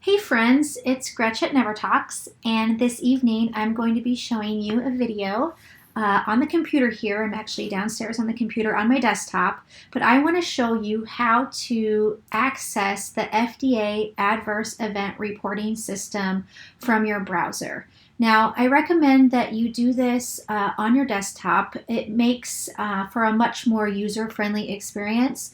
Hey friends, it's Gretchen at Never Talks, and this evening I'm going to be showing you a video on the computer here. I'm actually downstairs on the computer on my desktop, but I want to show you how to access the FDA Adverse Event Reporting System from your browser. Now, I recommend that you do this on your desktop. It makes for a much more user-friendly experience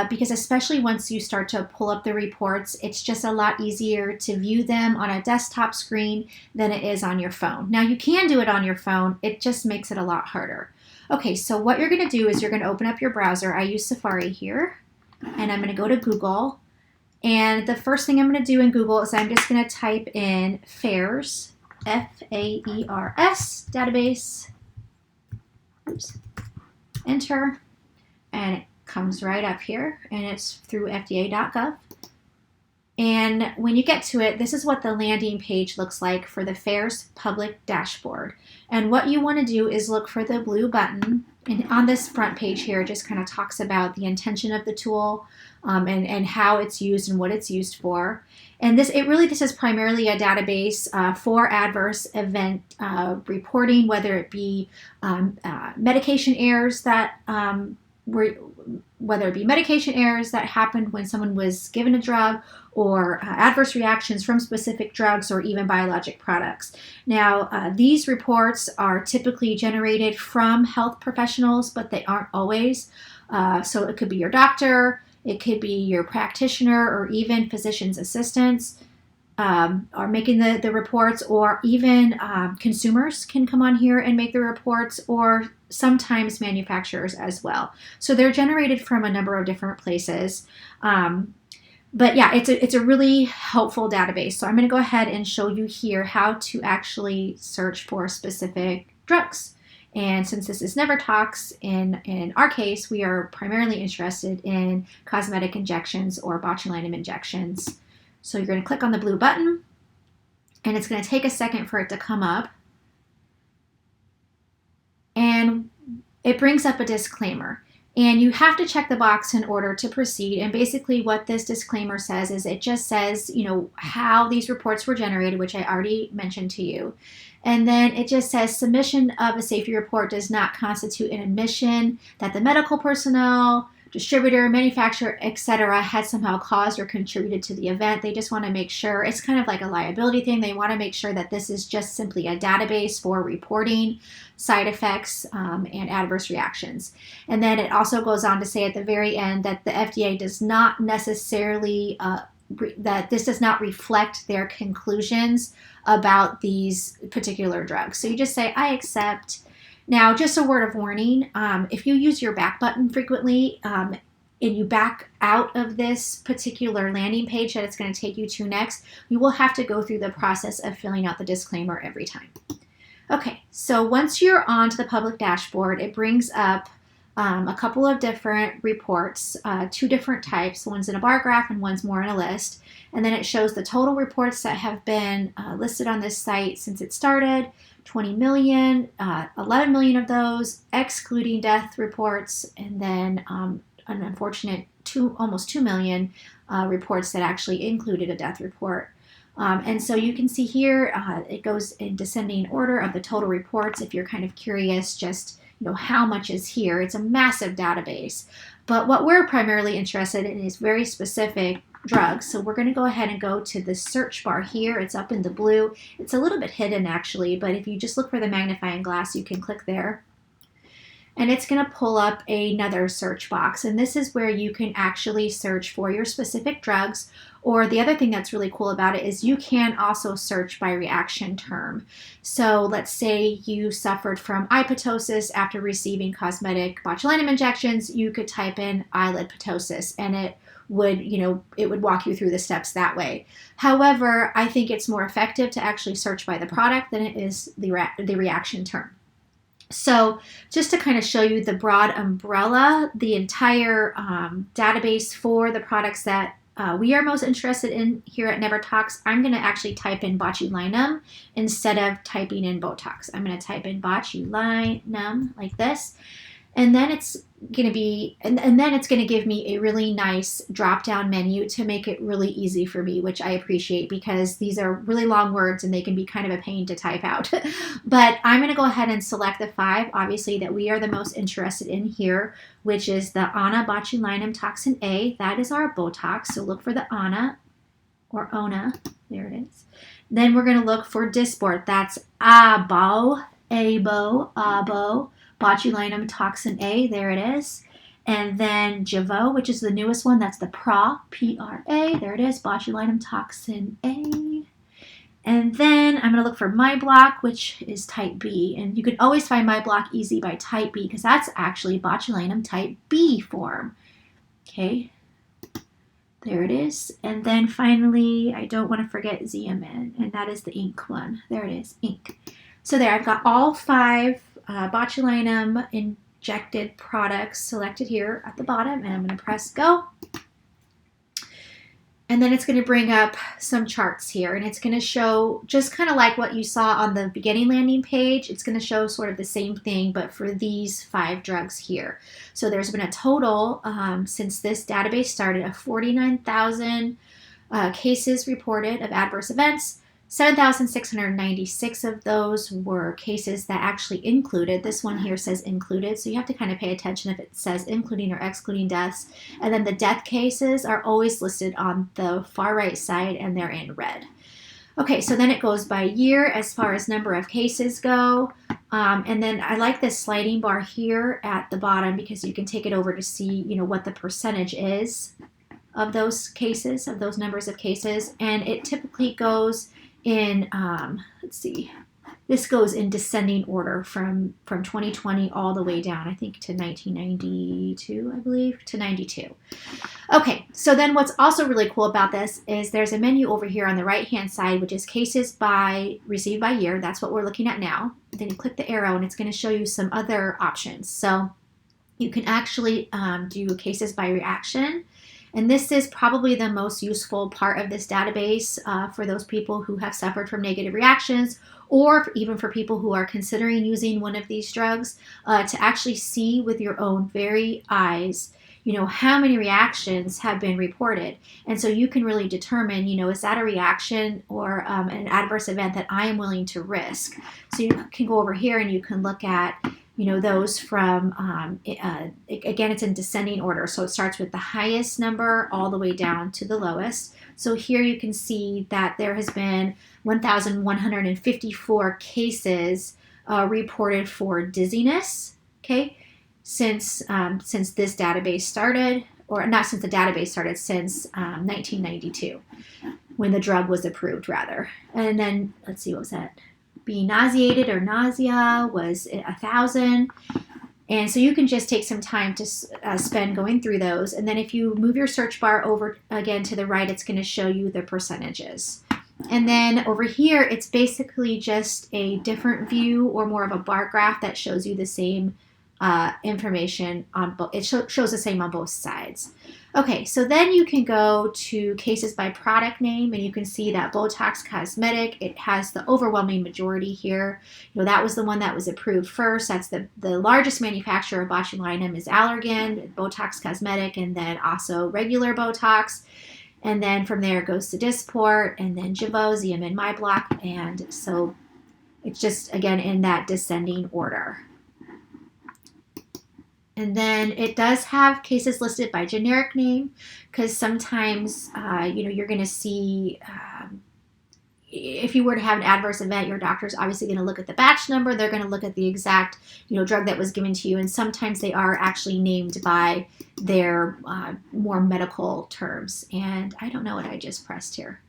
because especially once you start to pull up the reports, it's just a lot easier to view them on a desktop screen than it is on your phone. Now, you can do it on your phone. It just makes it a lot harder. Okay, so what you're going to do is you're going to open up your browser. I use Safari here, and I'm going to go to Google. And the first thing I'm going to do in Google is I'm just going to type in FAERS, F-A-E-R-S, database, oops, enter, and it comes right up here, and it's through fda.gov. And when you get to it, this is what the landing page looks like for the FAERS public dashboard. And what you want to do is look for the blue button. And on this front page here, it just kind of talks about the intention of the tool and how it's used and what it's used for. And this is primarily a database for adverse event reporting, whether it be medication errors that happened when someone was given a drug, or adverse reactions from specific drugs, or even biologic products. Now, these reports are typically generated from health professionals, but they aren't always. So it could be your doctor, it could be your practitioner, or even physician's assistants are making the reports, or even consumers can come on here and make the reports, or sometimes manufacturers as well. So they're generated from a number of different places. But yeah, it's a really helpful database. So I'm going to go ahead and show you here how to actually search for specific drugs. And since this is Never Talks, in our case, we are primarily interested in cosmetic injections or botulinum injections. So you're going to click on the blue button, and it's going to take a second for it to come up. And it brings up a disclaimer. And you have to check the box in order to proceed. And basically what this disclaimer says is it just says, how these reports were generated, which I already mentioned to you. And then it just says submission of a safety report does not constitute an admission that the medical personnel, distributor, manufacturer, etc. had somehow caused or contributed to the event. They just want to make sure, it's kind of like a liability thing. They want to make sure that this is just simply a database for reporting side effects and adverse reactions. And then it also goes on to say at the very end that the FDA does not necessarily, that this does not reflect their conclusions about these particular drugs. So you just say, I accept. Now, just a word of warning, if you use your back button frequently and you back out of this particular landing page that it's going to take you to next, you will have to go through the process of filling out the disclaimer every time. Okay, so once you're onto the public dashboard, it brings up a couple of different reports, two different types. One's in a bar graph and one's more in a list. And then it shows the total reports that have been listed on this site since it started. 20 million, 11 million of those, excluding death reports, and then an unfortunate almost 2 million reports that actually included a death report. And so you can see here, it goes in descending order of the total reports. If you're kind of curious, just how much is here. It's a massive database. But what we're primarily interested in is very specific drugs. So we're going to go ahead and go to the search bar here. It's up in the blue. It's a little bit hidden actually, but if you just look for the magnifying glass, you can click there. And it's going to pull up another search box. And this is where you can actually search for your specific drugs. Or the other thing that's really cool about it is you can also search by reaction term. So let's say you suffered from eye ptosis after receiving cosmetic botulinum injections. You could type in eyelid ptosis, and it would walk you through the steps that way. However, I think it's more effective to actually search by the product than it is the reaction term. So just to kind of show you the broad umbrella, the entire database for the products that we are most interested in here at Never Talks, I'm going to actually type in botulinum instead of typing in Botox. I'm going to type in botulinum like this. And then it's going to be, and then it's going to give me a really nice drop down menu to make it really easy for me, which I appreciate because these are really long words and they can be kind of a pain to type out. But I'm going to go ahead and select the 5, obviously, that we are the most interested in here, which is the Ana botulinum toxin A. That is our Botox. So look for the Ana or Ona. There it is. Then we're going to look for Dysport. That's Abo, botulinum toxin A. There it is. And then Jeuveau, which is the newest one. That's the P-R-A. There it is, botulinum toxin A. And then I'm going to look for Myobloc, which is type B. And you can always find Myobloc easy by type B because that's actually botulinum type B form. Okay. There it is. And then finally, I don't want to forget Xeomin, and that is the ink one. There it is, ink. So there, I've got all 5 botulinum injected products selected here at the bottom, and I'm going to press go. And then it's going to bring up some charts here, and it's going to show just kind of like what you saw on the beginning landing page. It's going to show sort of the same thing, but for these 5 drugs here. So there's been a total, since this database started, of 49,000 cases reported of adverse events. 7,696 of those were cases that actually included. This one here says included, so you have to kind of pay attention if it says including or excluding deaths. And then the death cases are always listed on the far right side, and they're in red. Okay, so then it goes by year as far as number of cases go. And then I like this sliding bar here at the bottom because you can take it over to see, what the percentage is of those cases, of those numbers of cases. And it typically goes in, let's see, this goes in descending order from 2020 all the way down, I think, to 1992, I believe, to 92. Okay, so then what's also really cool about this is there's a menu over here on the right-hand side, which is cases received by year. That's what we're looking at now. Then you click the arrow, and it's going to show you some other options. So you can actually do cases by reaction. And this is probably the most useful part of this database for those people who have suffered from negative reactions, or even for people who are considering using one of these drugs, to actually see with your own very eyes, how many reactions have been reported. And so you can really determine, is that a reaction or an adverse event that I am willing to risk? So you can go over here and you can look at those from, again, it's in descending order. So it starts with the highest number all the way down to the lowest. So here you can see that there has been 1,154 cases reported for dizziness, okay, since this database started, or not since the database started, since 1992, when the drug was approved, rather. And then, let's see, what was that? Being nauseated or nausea was 1,000. And so you can just take some time to spend going through those. And then if you move your search bar over again to the right, it's going to show you the percentages. And then over here, it's basically just a different view or more of a bar graph that shows you the same information on both. It shows the same on both sides. Okay, so then you can go to cases by product name, and you can see that Botox Cosmetic, it has the overwhelming majority here. That was the one that was approved first. That's the largest manufacturer of botulinum is Allergan, Botox Cosmetic, and then also regular Botox. And then from there it goes to Dysport, and then Jeuveau, Xeomin, Myobloc, and so it's just, again, in that descending order. And then it does have cases listed by generic name, because sometimes, you're going to see, if you were to have an adverse event, your doctor's obviously going to look at the batch number. They're going to look at the exact, drug that was given to you. And sometimes they are actually named by their more medical terms. And I don't know what I just pressed here.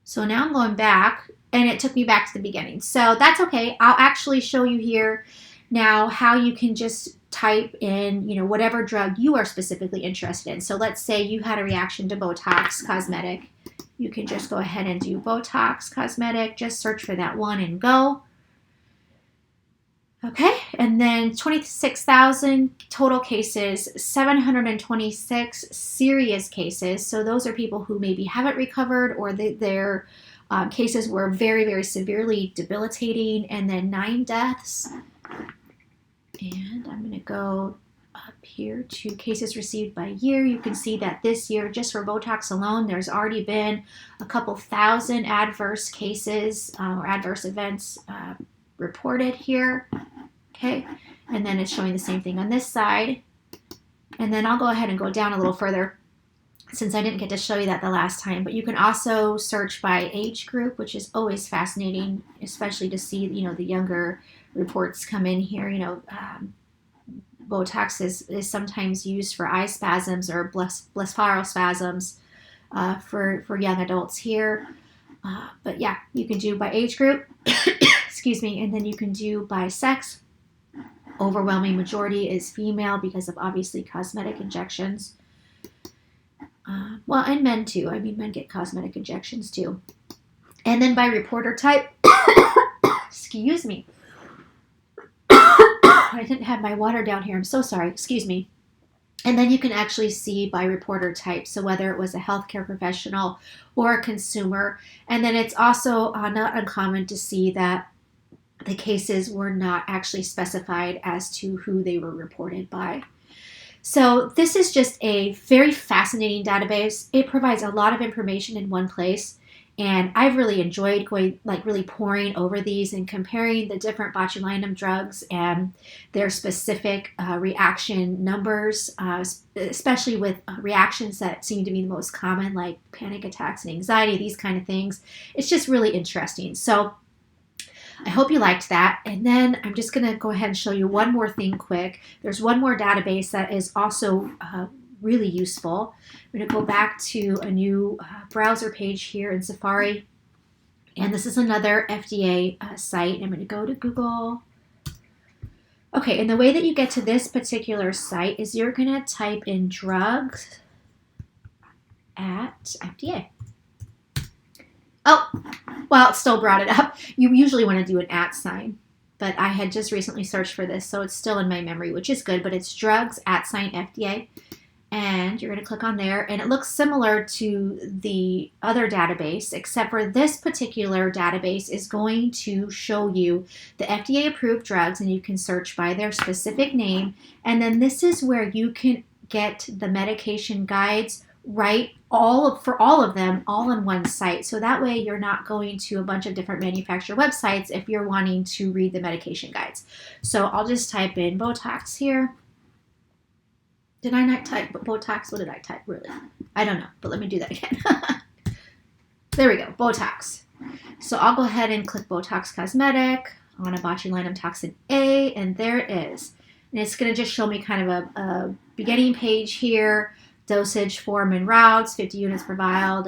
So now I'm going back, and it took me back to the beginning. So that's okay. I'll actually show you here now how you can just type in, whatever drug you are specifically interested in. So let's say you had a reaction to Botox Cosmetic. You can just go ahead and do Botox Cosmetic, just search for that one and go. Okay, and then 26,000 total cases, 726 serious cases. So those are people who maybe haven't recovered, or their cases were very, very severely debilitating, and then 9 deaths. And I'm going to go up here to cases received by year, you can see that this year, just for Botox alone, there's already been a couple thousand adverse cases or adverse events reported here. Okay, and then it's showing the same thing on this side. And then I'll go ahead and go down a little further since I didn't get to show you that the last time. But you can also search by age group, which is always fascinating, especially to see, the younger reports come in here. Botox is sometimes used for eye spasms or blepharal spasms for young adults here. But yeah, you can do by age group, excuse me, and then you can do by sex. Overwhelming majority is female because of obviously cosmetic injections. Well, and men too. I mean, men get cosmetic injections too. And then by reporter type, excuse me. I didn't have my water down here. I'm so sorry. Excuse me. And then you can actually see by reporter type, so whether it was a healthcare professional or a consumer. And then it's also not uncommon to see that the cases were not actually specified as to who they were reported by. So this is just a very fascinating database. It provides a lot of information in one place. And I've really enjoyed really poring over these and comparing the different botulinum drugs and their specific reaction numbers, especially with reactions that seem to be the most common, like panic attacks and anxiety, these kind of things. It's just really interesting. So I hope you liked that. And then I'm just going to go ahead and show you one more thing quick. There's one more database that is also really useful. I'm going to go back to a new browser page here in Safari. And this is another FDA site. I'm going to go to Google. Okay, and the way that you get to this particular site is you're going to type in drugs at FDA. Oh, well, it still brought it up. You usually want to do an @ sign, but I had just recently searched for this, so it's still in my memory, which is good, but it's drugs @ FDA, and you're going to click on there, and it looks similar to the other database, except for this particular database is going to show you the FDA-approved drugs, and you can search by their specific name, and then this is where you can get the medication guides for all of them all on one site. So that way you're not going to a bunch of different manufacturer websites if you're wanting to read the medication guides. So I'll just type in Botox here. Did I not type Botox? What did I type really? I don't know, but let me do that again. There we go, Botox. So I'll go ahead and click Botox Cosmetic on a botulinum toxin A, and there it is. And it's going to just show me kind of a beginning page here. Dosage, form, and routes, 50 units per vial,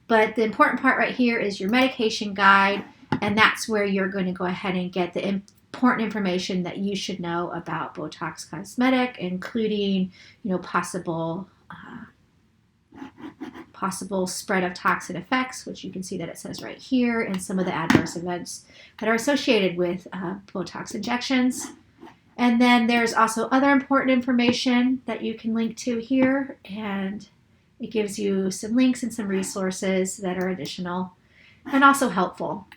But the important part right here is your medication guide, and that's where you're going to go ahead and get the important information that you should know about Botox Cosmetic, including, possible spread of toxin effects, which you can see that it says right here, and some of the adverse events that are associated with Botox injections. And then there's also other important information that you can link to here, and it gives you some links and some resources that are additional and also helpful.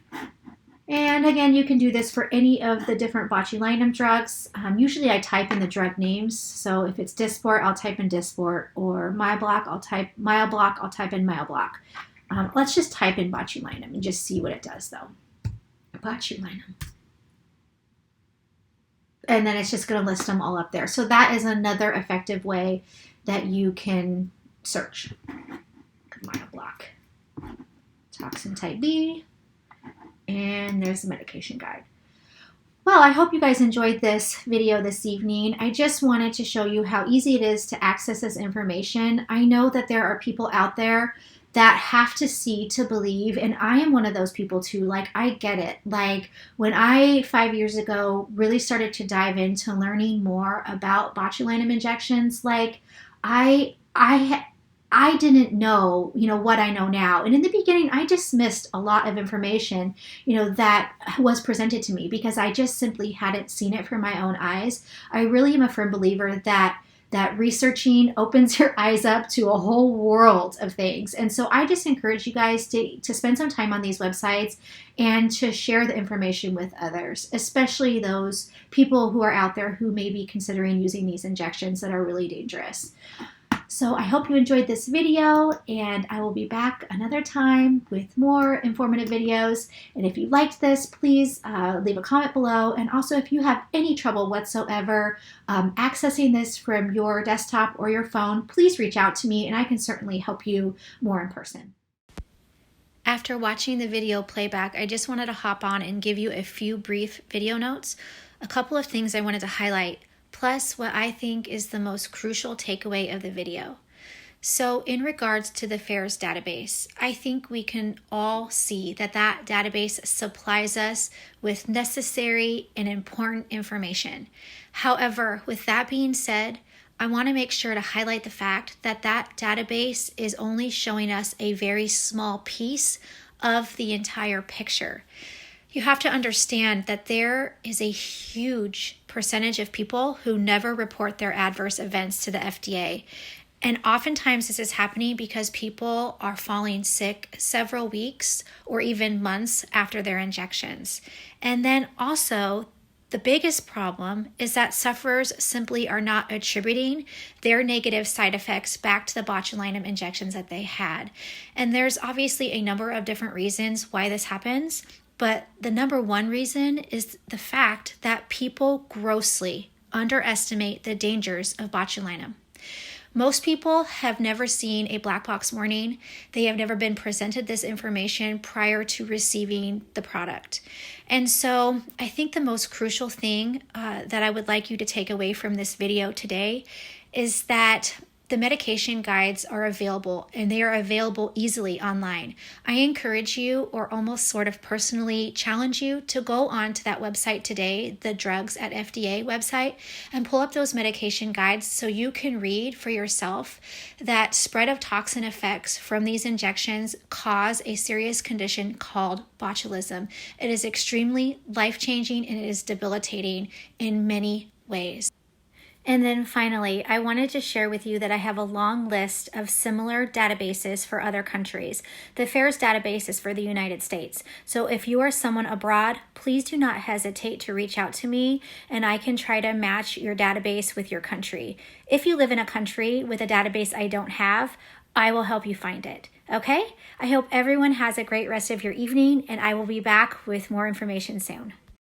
And again, you can do this for any of the different botulinum drugs. Usually I type in the drug names. So if it's Dysport, I'll type in Dysport, or Myobloc, I'll type in Myobloc. Let's just type in botulinum and just see what it does though. Botulinum. And then it's just going to list them all up there. So that is another effective way that you can search. Myobloc. Toxin type B. And there's the medication guide. Well, I hope you guys enjoyed this video this evening. I just wanted to show you how easy it is to access this information. I know that there are people out there that have to see to believe, and I am one of those people too. I get it. When I 5 years ago really started to dive into learning more about botulinum injections, I didn't know, what I know now. And in the beginning, I dismissed a lot of information, that was presented to me because I just simply hadn't seen it from my own eyes. I really am a firm believer that that researching opens your eyes up to a whole world of things. And so I just encourage you guys to spend some time on these websites and to share the information with others, especially those people who are out there who may be considering using these injections that are really dangerous. So I hope you enjoyed this video, and I will be back another time with more informative videos. And if you liked this, please leave a comment below. And also, if you have any trouble whatsoever accessing this from your desktop or your phone, please reach out to me and I can certainly help you more in person. After watching the video playback, I just wanted to hop on and give you a few brief video notes, a couple of things I wanted to highlight, plus what I think is the most crucial takeaway of the video. So in regards to the FAERS database, I think we can all see that that database supplies us with necessary and important information. However, with that being said, I want to make sure to highlight the fact that that database is only showing us a very small piece of the entire picture. You have to understand that there is a huge percentage of people who never report their adverse events to the FDA. And oftentimes this is happening because people are falling sick several weeks or even months after their injections. And then also, the biggest problem is that sufferers simply are not attributing their negative side effects back to the botulinum injections that they had. And there's obviously a number of different reasons why this happens. But the number one reason is the fact that people grossly underestimate the dangers of botulinum. Most people have never seen a black box warning. They have never been presented this information prior to receiving the product. And so I think the most crucial thing that I would like you to take away from this video today is that the medication guides are available, and they are available easily online. I encourage you, or almost sort of personally challenge you, to go on to that website today, the Drugs at FDA website, and pull up those medication guides so you can read for yourself that spread of toxin effects from these injections cause a serious condition called botulism. It is extremely life-changing and it is debilitating in many ways. And then finally, I wanted to share with you that I have a long list of similar databases for other countries. The FAERS database is for the United States. So if you are someone abroad, please do not hesitate to reach out to me and I can try to match your database with your country. If you live in a country with a database I don't have, I will help you find it. Okay? I hope everyone has a great rest of your evening, and I will be back with more information soon.